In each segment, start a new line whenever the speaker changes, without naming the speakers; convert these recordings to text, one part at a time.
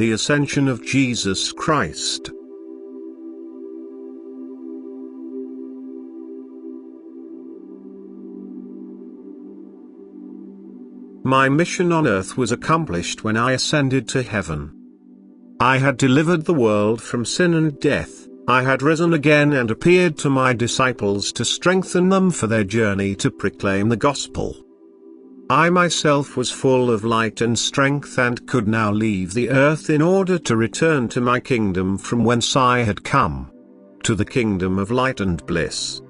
the Ascension of Jesus Christ. My mission on earth was accomplished when I ascended to heaven. I had delivered the world from sin and death, I had risen again and appeared to my disciples to strengthen them for their journey to proclaim the gospel. I myself was full of light and strength and could now leave the earth in order to return to my kingdom from whence I had come, to the kingdom of light and bliss.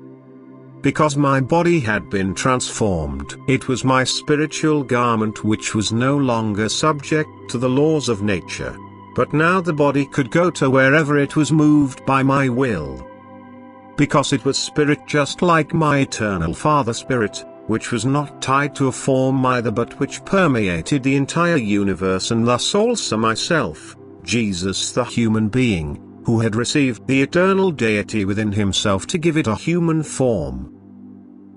Because my body had been transformed, it was my spiritual garment which was no longer subject to the laws of nature. But now the body could go to wherever it was moved by my will. Because it was spirit, just like my eternal Father Spirit, which was not tied to a form either but which permeated the entire universe, and thus also myself, Jesus the human being, who had received the eternal deity within himself to give it a human form.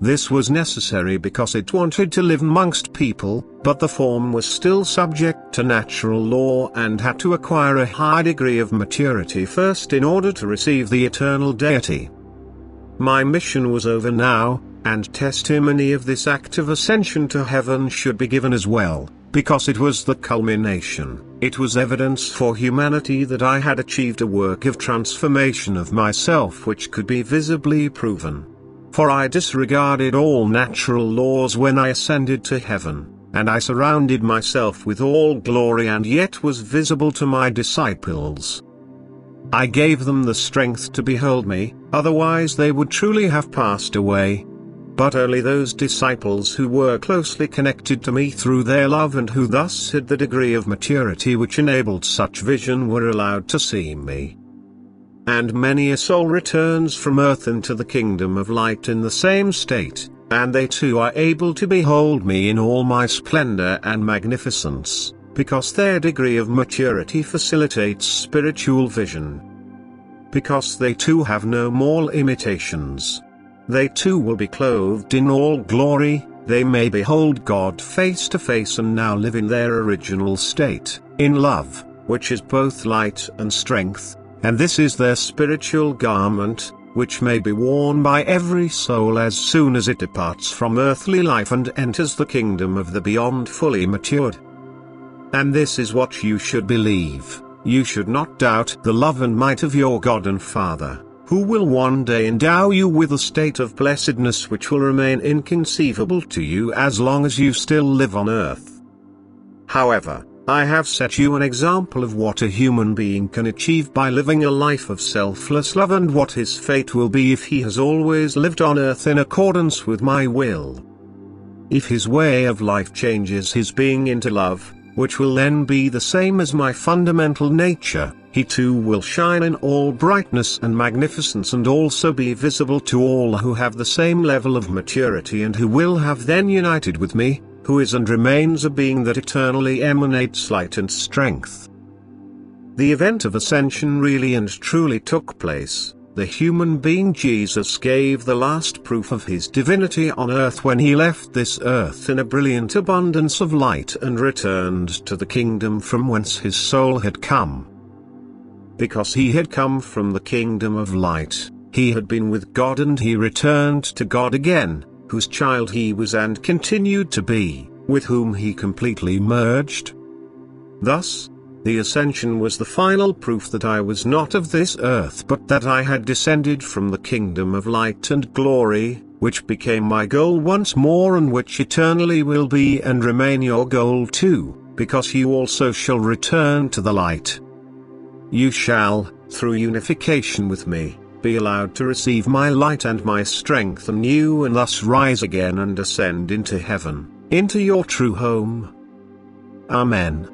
This was necessary because it wanted to live amongst people, but the form was still subject to natural law and had to acquire a high degree of maturity first in order to receive the eternal deity. My mission was over now, and testimony of this act of ascension to heaven should be given as well, because it was the culmination. It was evidence for humanity that I had achieved a work of transformation of myself which could be visibly proven. For I disregarded all natural laws when I ascended to heaven, and I surrounded myself with all glory and yet was visible to my disciples. I gave them the strength to behold me, otherwise they would truly have passed away. But only those disciples who were closely connected to me through their love and who thus had the degree of maturity which enabled such vision were allowed to see me. And many a soul returns from earth into the kingdom of light in the same state, and they too are able to behold me in all my splendor and magnificence, because their degree of maturity facilitates spiritual vision. Because they too have no more limitations. They too will be clothed in all glory, they may behold God face to face and now live in their original state, in love, which is both light and strength. And this is their spiritual garment, which may be worn by every soul as soon as it departs from earthly life and enters the kingdom of the beyond fully matured. And this is what you should believe: you should not doubt the love and might of your God and Father, who will one day endow you with a state of blessedness which will remain inconceivable to you as long as you still live on earth. However, I have set you an example of what a human being can achieve by living a life of selfless love and what his fate will be if he has always lived on earth in accordance with my will. If his way of life changes his being into love, which will then be the same as my fundamental nature, he too will shine in all brightness and magnificence and also be visible to all who have the same level of maturity and who will have then united with me, who is and remains a being that eternally emanates light and strength. The event of ascension really and truly took place. The human being Jesus gave the last proof of his divinity on earth when he left this earth in a brilliant abundance of light and returned to the kingdom from whence his soul had come. Because he had come from the kingdom of light, he had been with God and he returned to God again, whose child he was and continued to be, with whom he completely merged. Thus, the ascension was the final proof that I was not of this earth but that I had descended from the kingdom of light and glory, which became my goal once more and which eternally will be and remain your goal too, because you also shall return to the light. You shall, through unification with me, be allowed to receive my light and my strength anew and thus rise again and ascend into heaven, into your true home. Amen.